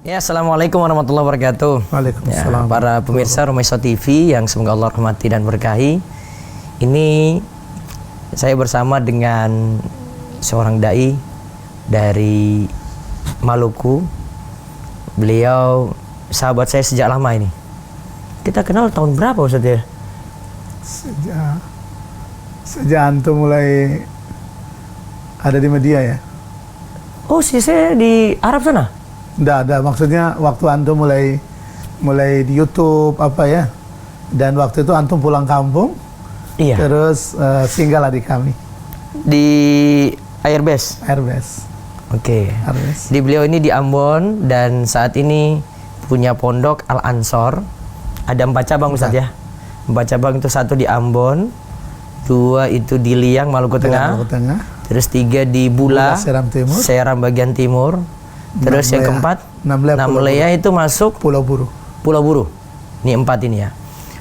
Ya, assalamualaikum warahmatullahi wabarakatuh. Waalaikumsalam. Ya, para pemirsa Rumaiso TV yang semoga Allah rahmati dan berkahi. Ini saya bersama dengan seorang dai dari Maluku. Beliau sahabat saya sejak lama ini. Kita kenal tahun berapa Ustaz ya? Sejak antum mulai ada di media ya? Oh, saya di Arab sana? Nggak ada, maksudnya waktu antum mulai di YouTube apa ya, dan waktu itu antum pulang kampung, Iya. terus singgahlah di kami. Di Airbase. Oke. Airbase. Di beliau ini di Ambon dan saat ini punya pondok Al Ansor. Ada 4 cabang Ustaz ya. 4 cabang itu 1 di Ambon, 2 itu di Liang Maluku Tengah, terus 3 di Bula, Seram bagian timur. Terus yang keempat, Namlea itu masuk Pulau Buru. Pulau Buru. Ini 4 ini ya.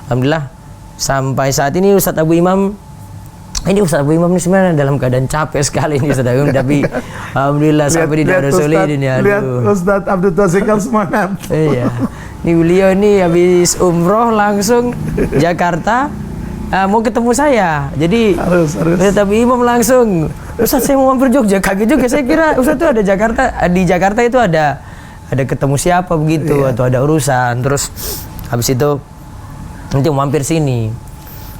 Alhamdulillah sampai saat ini Ustadz Abu Imam ini sebenarnya dalam keadaan capek sekali ini Ustadz Abu Imam, tapi alhamdulillah sampai di Darul Solihin ya. Lihat Ustadz Abdul Tausikal semangat. Iya. Ini beliau ini habis umroh langsung Jakarta. Mau ketemu saya, jadi Ustadz Abu Imam langsung, Ustadz saya mau mampir Jogja. Kaget juga, saya kira Ustadz itu ada Jakarta, di Jakarta itu ada ketemu siapa begitu, atau ada urusan. Terus habis itu nanti mau mampir sini.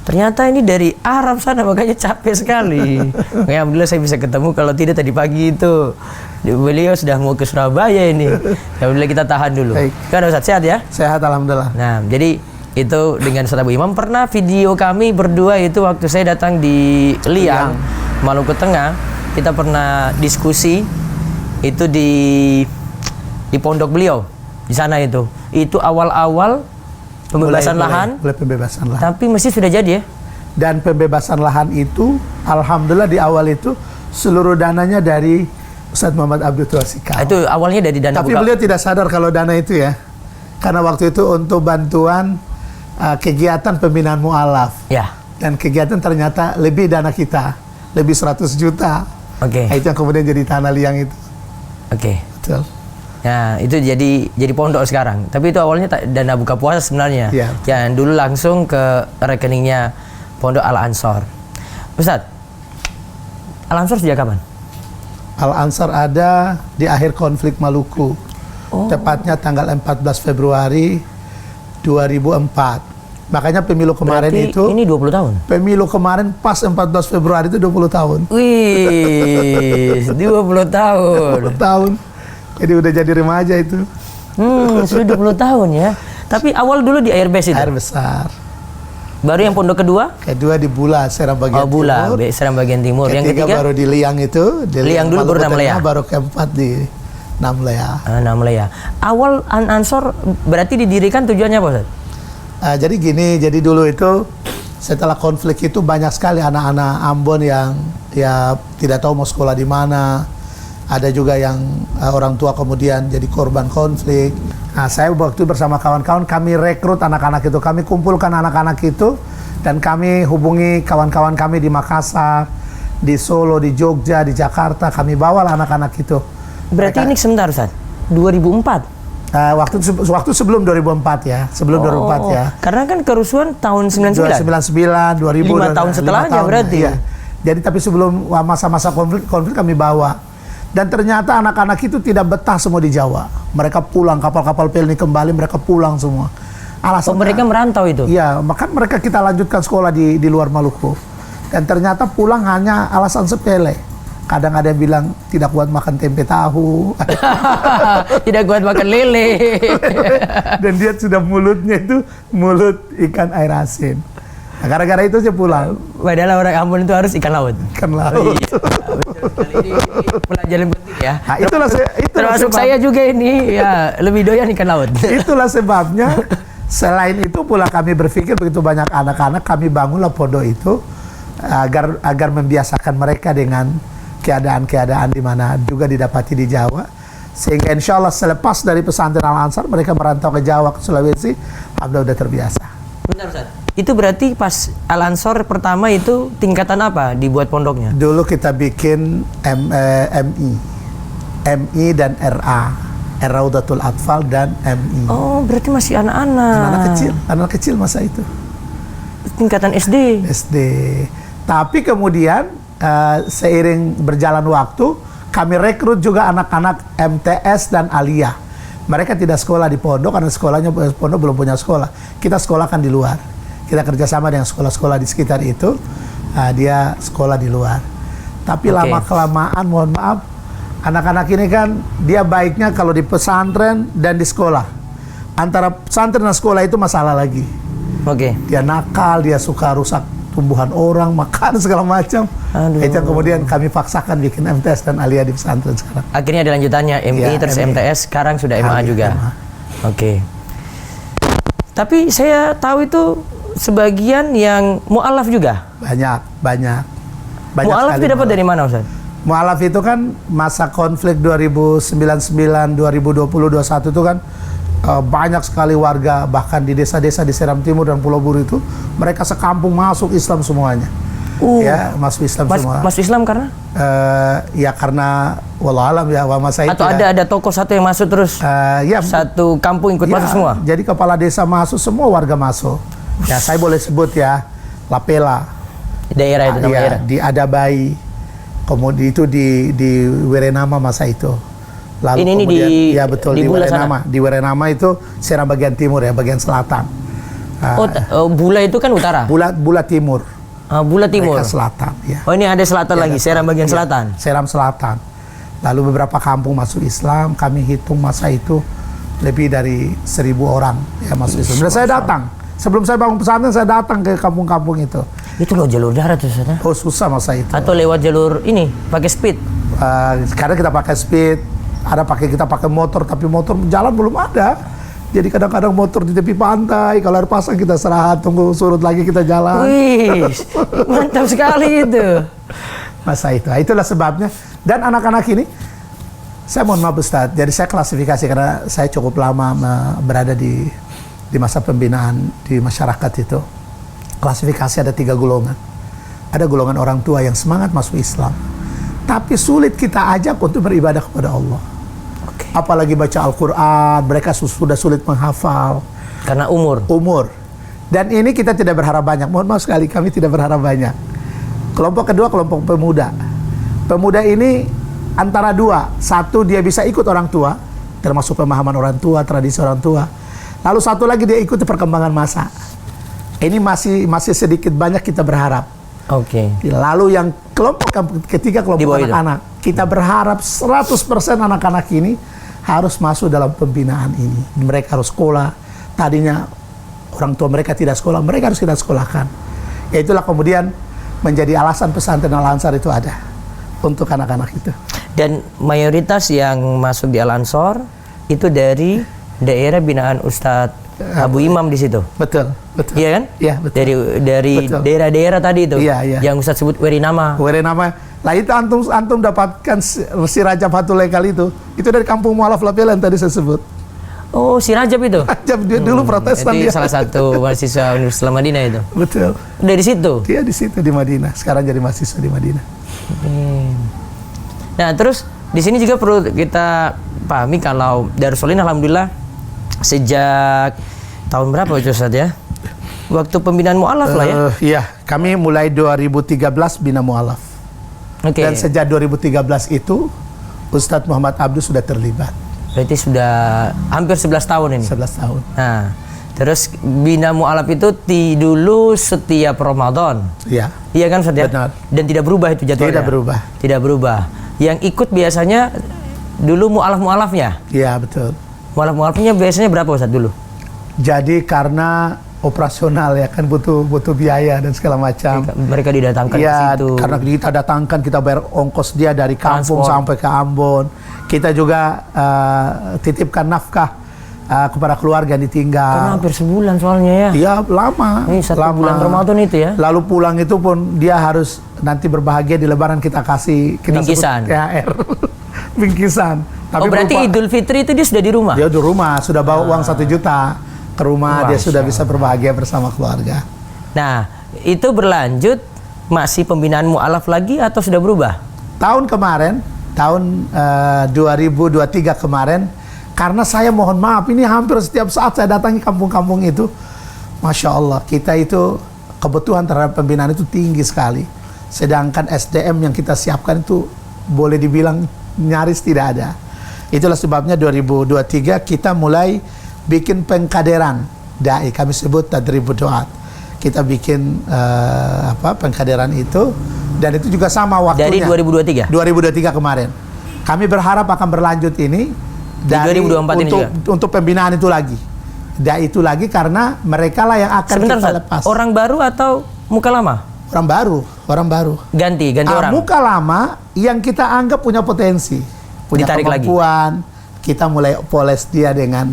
Ternyata ini dari Arab sana, makanya capek sekali. Ya, alhamdulillah saya bisa ketemu, kalau tidak tadi pagi itu beliau sudah mau ke Surabaya ini. Alhamdulillah kita tahan dulu. Kan Ustadz sehat ya? Sehat alhamdulillah. Nah, jadi itu dengan Ustadz Abu Imam. Pernah video kami berdua itu waktu saya datang di Liang, Maluku Tengah. Kita pernah diskusi itu di pondok beliau di sana itu. Itu awal-awal pembebasan lahan. Mulai pembebasan lahan. Tapi masih sudah jadi ya. Dan pembebasan lahan itu alhamdulillah di awal itu seluruh dananya dari Ustadz Muhammad Abdul Tausikal. Itu awalnya dari dana Tapi beliau tidak sadar kalau dana itu ya. Karena waktu itu untuk bantuan kegiatan pembinaan mu'alaf. Ya. Dan kegiatan ternyata lebih dana kita, lebih 100 juta. Oke. Nah, itu yang kemudian jadi tanah liang itu. Oke. Betul. Nah, itu jadi pondok sekarang. Tapi itu awalnya dana buka puasa sebenarnya. Iya. Yang dulu langsung ke rekeningnya Pondok Al Ansor. Ustadz, Al Ansor sejak kapan? Al Ansor ada di akhir konflik Maluku. Tepatnya tanggal 14 Februari 2004. Makanya pemilu kemarin Berarti itu ini 20 tahun. Pemilu kemarin pas 14 Februari itu 20 tahun. Wih, 20 tahun. 20 tahun. Jadi udah jadi remaja itu. Sudah 20 tahun ya. Tapi awal dulu di Airbase itu. Air besar. Baru yang pondok kedua? Kedua di Bula, Seram bagian Bula, timur. Seram bagian timur. Ketiga Yang ketiga baru di Liang itu. Di Liang dulu baru Namlea. Baru keempat di Namlea. Namlea. Awal Ansor berarti didirikan tujuannya apa Ustaz? Jadi gini, jadi dulu itu setelah konflik itu banyak sekali anak-anak Ambon yang ya tidak tahu mau sekolah di mana. Ada juga yang orang tua kemudian jadi korban konflik. Nah, saya waktu bersama kawan-kawan kami rekrut anak-anak itu, kami kumpulkan anak-anak itu dan kami hubungi kawan-kawan kami di Makassar, di Solo, di Jogja, di Jakarta. Kami bawalah anak-anak itu. Berarti ini sebentar Ustaz, 2004? Waktu sebelum 2004 ya, sebelum 2004 ya. Karena kan kerusuhan tahun 99. 99, 2000. 5 tahun setelahnya berarti. Iya. Jadi tapi sebelum masa-masa konflik kami bawa. Dan ternyata anak-anak itu tidak betah semua di Jawa. Mereka pulang, kapal-kapal pelni kembali, mereka pulang semua. Alasan mereka merantau itu? Iya, maka mereka kita lanjutkan sekolah di luar Maluku. Dan ternyata pulang hanya alasan sepele. Kadang ada yang bilang tidak kuat makan tempe tahu. Tidak kuat makan lele. Dan dia sudah mulutnya itu mulut ikan air asin. Nah, gara-gara itu saya pulang. Padahal orang Ambon itu harus ikan laut. Ikan laut. Iya, ini pelajaran penting ya. Nah, termasuk saya juga ini ya lebih doyan ikan laut. Itulah sebabnya selain itu pula kami berpikir begitu banyak anak-anak, kami bangunlah pondok itu agar membiasakan mereka dengan keadaan-keadaan di mana juga didapati di Jawa, sehingga insya Allah selepas dari pesantren Al Ansor mereka merantau ke Jawa, ke Sulawesi, alhamdulillah udah terbiasa. Bentar Ustaz, itu berarti pas Al Ansor pertama itu tingkatan apa dibuat pondoknya? Dulu kita bikin MI dan RA. Raudatul Atfal dan MI. Oh, berarti masih anak-anak. Anak kecil masa itu. Tingkatan SD. SD. Tapi kemudian seiring berjalan waktu, kami rekrut juga anak-anak MTS dan Aliyah. Mereka tidak sekolah di pondok karena sekolahnya pondok belum punya sekolah. Kita sekolahkan di luar. Kita kerjasama dengan sekolah-sekolah di sekitar itu. Dia sekolah di luar. Tapi lama kelamaan, mohon maaf, anak-anak ini kan dia baiknya kalau di pesantren dan di sekolah. Antara pesantren dan sekolah itu masalah lagi. Dia nakal, dia suka rusak tumbuhan orang, makan segala macam. Itu yang kemudian kami paksakan bikin MTS dan Aliyah di pesantren sekarang. Akhirnya ada lanjutannya MI terus MI. MTS, sekarang sudah MA juga. Tapi saya tahu itu sebagian yang mu'alaf juga. Banyak mu'alaf itu dapat dari mana, Ustaz? Mu'alaf itu kan masa konflik 2099, 2020, 2021 itu kan banyak sekali warga, bahkan di desa-desa di Seram Timur dan Pulau Buru itu mereka sekampung masuk Islam semuanya. Ya, masuk Islam semua. Masuk Islam karena? Ya karena wallahualam ya masa itu. Atau ada tokoh satu yang masuk terus? Ya, satu kampung ikut masuk semua? Jadi kepala desa masuk, semua warga masuk. Ya saya boleh sebut ya, Lapela. Daerah itu namanya? Di Adabai. Kemudian itu di Werenama masa itu. Lalu ini kemudian, di betul di Werenama. Di Werenama itu Seram bagian timur ya, bagian selatan. Bula itu kan utara? Bula timur. Bula timur. Mereka selatan. Ya. Oh ini ada selatan lagi, Seram bagian selatan. Seram selatan. Lalu beberapa kampung masuk Islam. Kami hitung masa itu lebih dari 1.000 orang ya masuk Islam. Dan saya datang. Sebelum saya bangun pesantren, saya datang ke kampung-kampung itu. Itu loh jalur darat tuh, Ustaz? Oh susah masa itu. Atau lewat jalur ini, pakai speed? Sekarang kita pakai speed. Kita pakai motor, tapi motor jalan belum ada. Jadi kadang-kadang motor di tepi pantai, kalau air pasang kita istirahat, tunggu surut lagi kita jalan. Wih, mantap sekali itu. Masa itu, itulah sebabnya. Dan anak-anak ini, saya mohon maaf Ustaz, jadi saya klasifikasi karena saya cukup lama berada di masa pembinaan di masyarakat itu. Klasifikasi ada 3 golongan. Ada golongan orang tua yang semangat masuk Islam, tapi sulit kita ajak untuk beribadah kepada Allah. Apalagi baca Al-Quran, mereka sudah sulit menghafal. Karena umur. Dan ini kita tidak berharap banyak. Mohon maaf sekali, kami tidak berharap banyak. Kelompok kedua, kelompok pemuda. Pemuda ini antara dua. Satu, dia bisa ikut orang tua, termasuk pemahaman orang tua, tradisi orang tua. Lalu satu lagi, dia ikut perkembangan masa. Ini masih sedikit banyak kita berharap. Lalu yang kelompok ketiga, kelompok anak-anak. Kita berharap 100% anak-anak ini harus masuk dalam pembinaan ini. Mereka harus sekolah. Tadinya orang tua mereka tidak sekolah, mereka harus kita sekolahkan. Ya itulah kemudian menjadi alasan pesantren Al-Ansar itu ada untuk anak-anak itu. Dan mayoritas yang masuk di Al-Ansar itu dari daerah binaan Ustadz Abu Imam di situ. Betul. Iya kan? Iya, betul. Dari daerah-daerah tadi itu. Iya. Yang Ustadz sebut Werenama. Lah itu antum dapatkan si Rajab Fatul Lekal itu dari kampung Mu'alaf Lapela yang tadi saya sebut. Oh, si Rajab itu? Rajab, dia dulu Protestan. Itu salah satu mahasiswa Universitas Madinah itu? Betul. Dari situ? Dia di situ, di Madinah. Sekarang jadi mahasiswa di Madinah. Nah, terus di sini juga perlu kita pahami kalau Darussolin alhamdulillah sejak tahun berapa itu Ustaz ya? Waktu pembinaan mu'alaf lah ya? Iya, kami mulai 2013 bina mu'alaf. Dan sejak 2013 itu Ustadz Muhammad Abdul sudah terlibat. Berarti sudah hampir 11 tahun ini? 11 tahun. Nah, terus bina mu'alaf itu dulu setiap Ramadan. Iya. Iya kan Ustaz ya? Benar. Dan tidak berubah itu jadwalnya? Tidak berubah. Yang ikut biasanya dulu mu'alaf-mu'alafnya? Iya, betul. Mu'alaf-mu'alafnya biasanya berapa Ustaz dulu? Jadi karena operasional ya kan butuh biaya dan segala macam. Mereka didatangkan ke situ. Karena kita datangkan, kita bayar ongkos dia dari kampung sampai ke Ambon. Kita juga titipkan nafkah kepada keluarga yang ditinggal. Karena hampir sebulan soalnya ya. Iya, lama. Ini bulan Ramadan itu ya. Lalu pulang itu pun dia harus nanti berbahagia di Lebaran kita bingkisan. THR. Bingkisan. Tapi berarti Idul Fitri itu dia sudah di rumah? Dia di rumah, sudah bawa uang 1 juta ke rumah. Dia sudah bisa berbahagia bersama keluarga. Nah, itu berlanjut masih pembinaan mu'alaf lagi atau sudah berubah? Tahun 2023 kemarin Karena saya mohon maaf, ini hampir setiap saat saya datangi kampung-kampung itu, Masya Allah, kita itu kebutuhan terhadap pembinaan itu tinggi sekali. Sedangkan SDM yang kita siapkan itu boleh dibilang nyaris tidak ada. Itulah sebabnya 2023 kita mulai bikin pengkaderan dai, kami sebut tadribud duat. Kita bikin pengkaderan itu, dan itu juga sama waktunya. Dari 2023? 2023 kemarin. Kami berharap akan berlanjut ini dari 2024 ini juga? Untuk pembinaan itu lagi. Dai itu lagi karena mereka lah yang akan sebentar, kita lepas. Orang baru atau muka lama? Orang baru. Ganti orang. Muka lama yang kita anggap punya potensi, punya Ditarik kemampuan, kita mulai poles dia dengan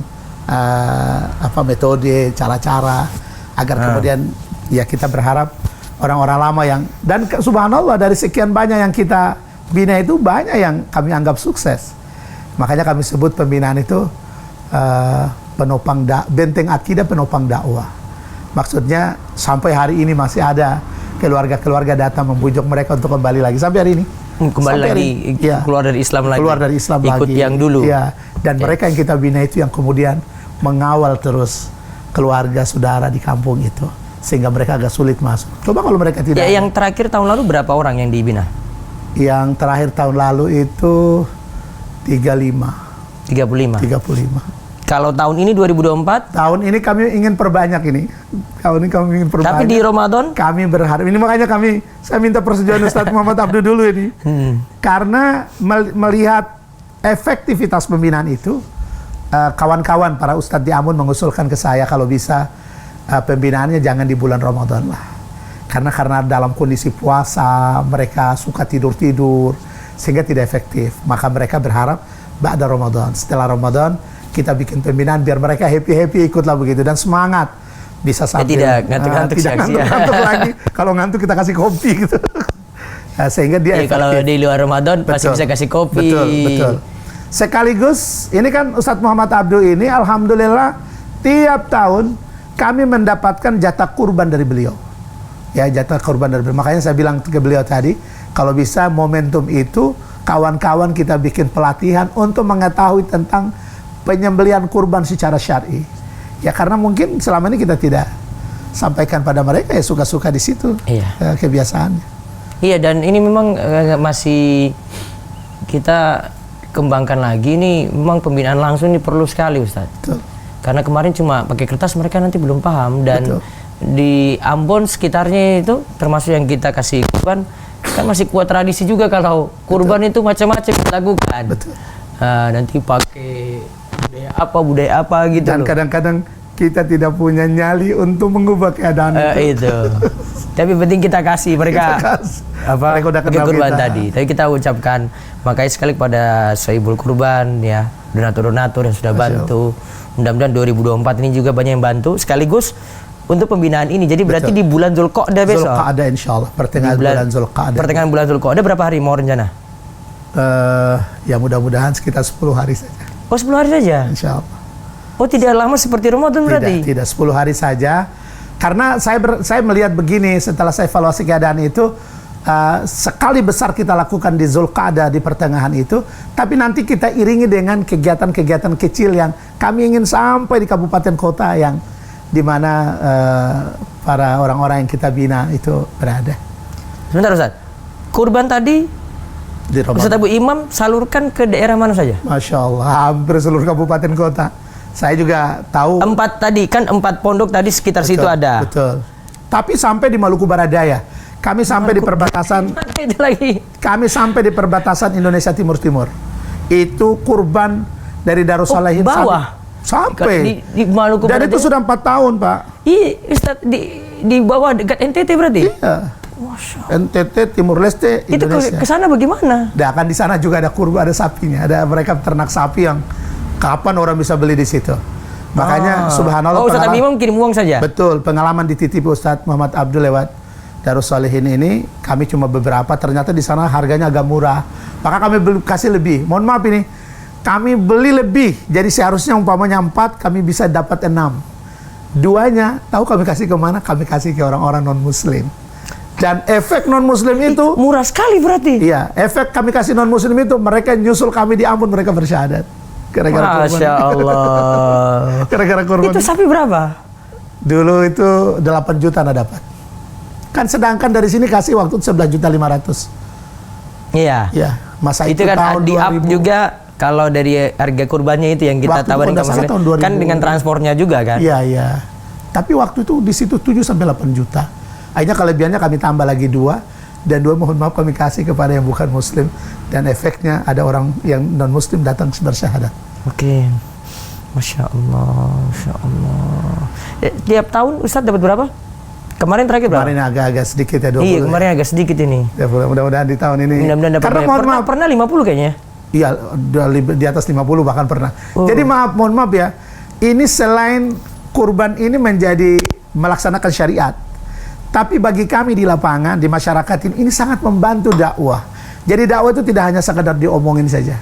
metode, cara-cara agar kemudian ya kita berharap orang-orang lama yang, dan subhanallah dari sekian banyak yang kita bina itu banyak yang kami anggap sukses. Makanya kami sebut pembinaan itu benteng akidah penopang dakwah. Maksudnya sampai hari ini masih ada keluarga-keluarga datang membujuk mereka untuk kembali lagi sampai hari ini. Kembali sampai lagi keluar dari Islam lagi. Keluar dari Islam ikut lagi. yang dulu. Ya. Dan mereka yang kita bina itu yang kemudian mengawal terus keluarga saudara di kampung itu sehingga mereka agak sulit masuk. Coba kalau mereka tidak. Ya, yang terakhir tahun lalu berapa orang yang dibina? Yang terakhir tahun lalu itu 35. 35. Kalau tahun ini 2024? Tahun ini kami ingin perbanyak ini. Tahun ini kami ingin perbanyak. Tapi di Ramadan? Kami berharap. Ini makanya saya minta persetujuan Ustadz Muhammad Abdul dulu ini. Karena melihat efektivitas pembinaan itu, kawan-kawan para Ustadz di Ambon mengusulkan ke saya kalau bisa pembinaannya jangan di bulan Ramadan lah. Karena dalam kondisi puasa mereka suka tidur-tidur sehingga tidak efektif. Maka mereka berharap ba'da Ramadan. Setelah Ramadan kita bikin pembinaan biar mereka happy-happy ikutlah begitu dan semangat bisa sambil tidak ngantuk lagi. Kalau ngantuk kita kasih kopi gitu. Sehingga dia kalau di luar Ramadan pasti bisa kasih kopi. Betul. Sekaligus ini kan Ustadz Muhammad Abdul ini alhamdulillah tiap tahun kami mendapatkan jatah kurban dari beliau. Ya, jatah kurban dari beliau. Makanya saya bilang ke beliau tadi, kalau bisa momentum itu kawan-kawan kita bikin pelatihan untuk mengetahui tentang penyembelihan kurban secara syar'i. Ya karena mungkin selama ini kita tidak sampaikan pada mereka, ya suka-suka di situ. Iya. Kebiasaannya. Iya, dan ini memang masih kita kembangkan lagi. Ini memang pembinaan langsung ini perlu sekali, Ustadz. Betul. Karena kemarin cuma pakai kertas mereka nanti belum paham. Dan Betul. di Ambon sekitarnya itu termasuk yang kita kasih kurban kan masih kuat tradisi juga kalau kurban itu macam-macam dilakukan. Betul. Nanti pakai budaya apa gitu. Dan kadang-kadang kita tidak punya nyali untuk mengubah keadaan itu. Tapi penting kita kasih mereka mereka udah kenal kurban kita. tadi. Tapi kita ucapkan makasih sekali kepada Sohibul Kurban ya, donatur-donatur yang sudah bantu. Mudah-mudahan 2024 ini juga banyak yang bantu sekaligus untuk pembinaan ini. Jadi berarti di bulan Zulqa'dah besok. Zulqa'dah insyaallah, pertengahan bulan Zulqa'dah. Pertengahan bulan Zulqa'dah berapa hari mau rencana? Ya mudah-mudahan sekitar 10 hari saja. Oh 10 hari saja? Insyaallah. Oh tidak lama seperti Ramadan berarti? Tidak 10 hari saja. Karena saya melihat begini, setelah saya evaluasi keadaan itu, sekali besar kita lakukan di Zulqa'dah di pertengahan itu, tapi nanti kita iringi dengan kegiatan-kegiatan kecil yang kami ingin sampai di kabupaten kota yang di mana para orang-orang yang kita bina itu berada. Sebentar Ustaz, kurban tadi Ustaz Abu Imam salurkan ke daerah mana saja? Masya Allah, hampir seluruh kabupaten kota. Saya juga tahu. 4 tadi, kan 4 pondok tadi sekitar situ ada. Betul. Tapi sampai di Maluku Baradaya. Kami sampai di perbatasan. Itu lagi. Kami sampai di perbatasan Indonesia Timur. Itu kurban dari Darussalahin bawah. Sampai. Di Maluku Dan Baradaya. itu sudah 4 tahun, Pak. Iya, Ustaz, di bawah dekat NTT berarti? Iya. NTT, Timur Leste, Indonesia. Itu ke sana bagaimana? Dan kan di sana juga ada kurban, ada sapinya. Ada mereka ternak sapi yang kapan orang bisa beli di situ. Makanya subhanallah. Ustaz Abi Imam kirim uang saja? Betul, pengalaman dititip Ustaz Muhammad Abdul lewat Darussalihin ini, kami cuma beberapa, ternyata di sana harganya agak murah. Maka kami kasih lebih. Mohon maaf ini, kami beli lebih. Jadi seharusnya umpamanya 4, kami bisa dapat 6. 2-nya, tahu kami kasih kemana? Kami kasih ke orang-orang non-muslim. Dan efek non-muslim itu murah sekali berarti. Iya, efek kami kasih non-muslim itu mereka nyusul kami di Ambon, mereka bersyahadat. Gara-gara kurban. Masya Allah. Gara-gara kurban. Itu sapi berapa? Dulu itu 8 juta Anda dapat. Kan sedangkan dari sini kasih waktu 11.500.000. Iya. Ya, masa Itu itu kan tahun di up 2000. juga kalau dari harga kurbannya itu yang kita Waktu itu tawarin kalau ke nggak salah tahun masyarakat. 2000. Kan dengan transportnya juga kan? Iya, iya. Tapi waktu itu di situ 7 sampai 8 juta. Akhirnya kelebihannya kami tambah lagi 2 dan 2 mohon maaf kami kasih kepada yang bukan muslim dan efeknya ada orang yang non muslim datang bersyahadat. Oke. Masya Allah, Masya Allah. Tiap tahun Ustadz dapat berapa? Kemarin terakhir berapa? Kemarin agak-agak sedikit ya 20. Iya, kemarin agak sedikit ini. Ya, mudah-mudahan di tahun ini. Mudah-mudahan dapat Karena banyak. mohon maaf, Pernah 50 kayaknya. iya di atas 50 bahkan pernah. Oh. Jadi mohon maaf ya. Ini selain kurban ini menjadi melaksanakan syariat, tapi bagi kami di lapangan, di masyarakat ini sangat membantu dakwah. Jadi dakwah itu tidak hanya sekadar diomongin saja,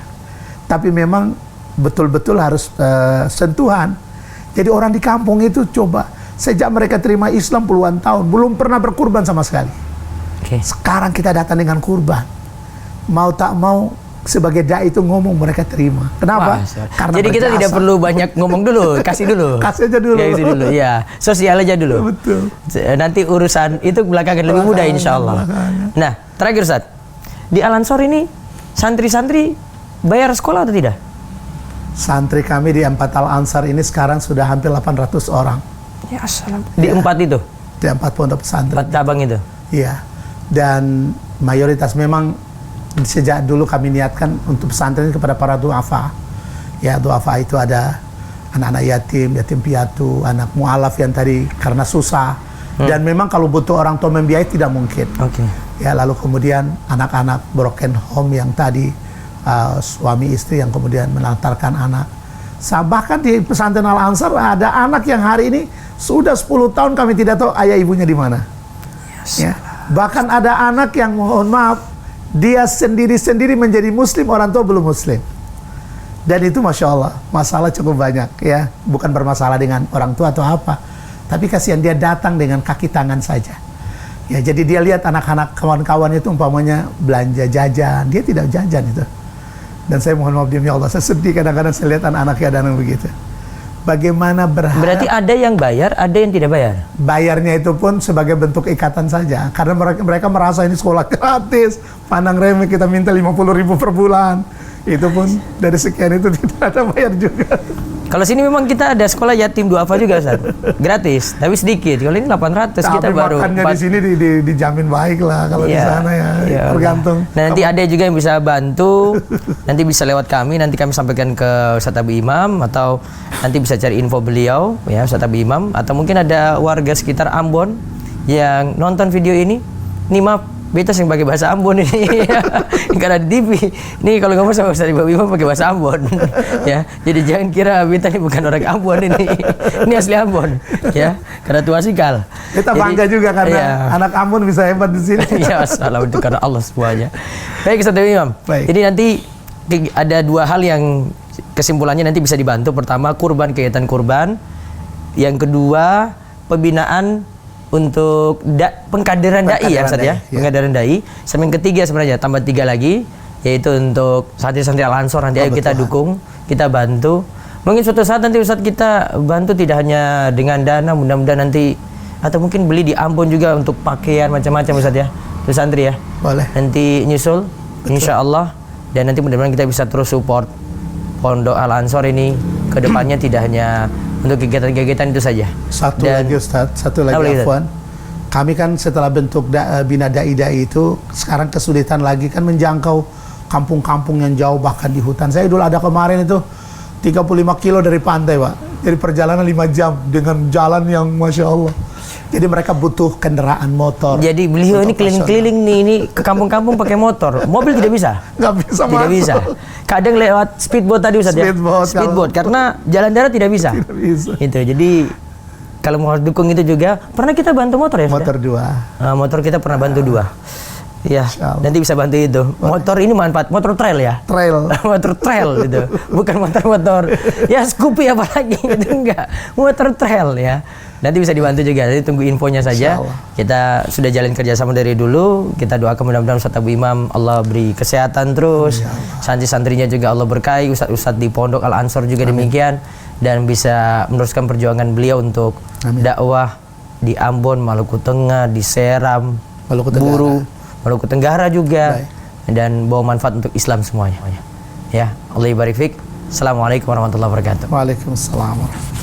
tapi memang betul-betul harus sentuhan. Jadi orang di kampung itu coba sejak mereka terima Islam puluhan tahun belum pernah berkurban sama sekali. Oke. Sekarang kita datang dengan kurban. Mau tak mau sebagai dai itu ngomong mereka terima. Kenapa? Wah, Karena jadi kita berjasa. tidak perlu banyak ngomong dulu, kasih dulu. Kasih aja dulu. Kasih dulu, ya. Sosial aja dulu. Betul. Nanti urusan itu belakangan lebih mudah insya Allah. Nah, terakhir Ustaz. Di Al-Ansor ini santri-santri bayar sekolah atau tidak? Santri kami di 4 Al-Ansar ini sekarang sudah hampir 800 orang. Ya assalam. Di 4 itu? Di 4 pondok pesantren. 4 cabang itu? Iya. Dan mayoritas memang sejak dulu kami niatkan untuk pesantren kepada para duafa. Ya, duafa itu ada anak-anak yatim, yatim piatu, anak mu'alaf yang tadi karena susah. Dan memang kalau butuh orang tua membiayai tidak mungkin. Oke. Ya, lalu kemudian anak-anak broken home yang tadi suami istri yang kemudian melantarkan anak. Bahkan di pesantren Al-Ansar ada anak yang hari ini sudah 10 tahun kami tidak tahu ayah ibunya di mana. Yes. Ya. Bahkan ada anak yang mohon maaf dia sendiri-sendiri menjadi muslim, orang tua belum muslim. Dan itu Masya Allah, masalah cukup banyak ya. Bukan bermasalah dengan orang tua atau apa, tapi kasihan dia datang dengan kaki tangan saja. Ya, jadi dia lihat anak-anak kawan-kawan itu umpamanya belanja jajan, dia tidak jajan itu. Dan saya mohon maaf demi Allah, saya sedih kadang-kadang saya lihat anak-anak yang begitu. Bagaimana berharap? Berarti ada yang bayar, ada yang tidak bayar? Bayarnya itu pun sebagai bentuk ikatan saja. Karena mereka merasa ini sekolah gratis, pandang remeh, kita minta 50.000 per bulan. Itu pun dari sekian itu tidak ada bayar juga. Kalau sini memang kita ada sekolah yatim duafa juga Ustaz. Gratis, tapi sedikit. Kalau ini 800 kita Tapi baru. makannya di sini dijamin baik lah. Kalau di sana ya tergantung. Nah, nanti ada juga yang bisa bantu. Nanti bisa lewat kami. Nanti kami sampaikan ke Ustaz Abi Imam atau nanti bisa cari info beliau ya Ustaz Abi Imam atau mungkin ada warga sekitar Ambon yang nonton video ini. Nih maaf, beta yang pakai bahasa Ambon ini. Karena di TV. Ini kalau ngomong sama Ustaz Abi Imam pakai bahasa Ambon. Ya. Jadi jangan kira beta ini bukan orang Ambon ini. Ini asli Ambon ya. Karena tua sikal. Kita bangga juga karena anak Ambon bisa hebat di sini. Ya, salah itu karena Allah semuanya. Baik Ustaz Abi Imam. Baik. Jadi nanti ada 2 hal yang kesimpulannya nanti bisa dibantu. Pertama, kurban, kegiatan kurban. Yang kedua, pembinaan untuk pengkaderan dai ya Ustaz ya. Pengkaderan dai. Sama yang ketiga sebenarnya tambah 3 lagi yaitu untuk santri-santri Al-Ansor nanti ayo kita dukung, kita bantu. Mungkin suatu saat nanti Ustaz kita bantu tidak hanya dengan dana, mudah-mudahan nanti atau mungkin beli di Ambon juga untuk pakaian macam-macam Ustaz ya. Untuk santri ya. Boleh. Nanti nyusul insyaallah dan nanti mudah-mudahan kita bisa terus support Pondok Al-Ansor ini ke depannya tidak hanya untuk kegiatan-kegiatan itu saja. Satu lagi Ustaz, satu lagi Afwan. Kami kan setelah bentuk bina dai-dai itu sekarang kesulitan lagi kan menjangkau kampung-kampung yang jauh bahkan di hutan. Saya dulu ada kemarin itu 35 kilo dari pantai Pak. Jadi perjalanan 5 jam dengan jalan yang Masya Allah. Jadi mereka butuh kendaraan motor. Jadi beliau ini keliling-keliling nih ini ke kampung-kampung pakai motor. Mobil tidak bisa. Nggak bisa tidak masuk. Bisa. Kadang lewat speedboat tadi Ustaz ya. Speedboat karena jalan darat tidak bisa. Tidak bisa. Itu. Jadi kalau mau dukung itu juga pernah kita bantu motor ya Ustaz? Motor 2. Motor kita pernah bantu 2. Ya, Insyaallah. nanti bisa bantu itu. Motor ini manfaat, motor trail ya? Trail. Motor trail itu, bukan motor-motor ya Scoopy apalagi itu enggak, motor trail ya. Nanti bisa dibantu juga, jadi tunggu infonya saja. Insyaallah. Kita sudah jalin kerjasama dari dulu, kita doakan mudah-mudahan Ustadz Abu Imam Allah beri kesehatan terus, santri-santrinya juga Allah berkahi, Ustadz di Pondok Al Ansor juga demikian, dan bisa meneruskan perjuangan beliau untuk dakwah di Ambon, Maluku Tengah, di Seram, Maluku Tenggara. Buru, Maluku Tenggara juga. Baik. Dan bawa manfaat untuk Islam semuanya. Ya, Allah barik fik. Assalamualaikum warahmatullahi wabarakatuh. Waalaikumsalam warahmatullahi wabarakatuh.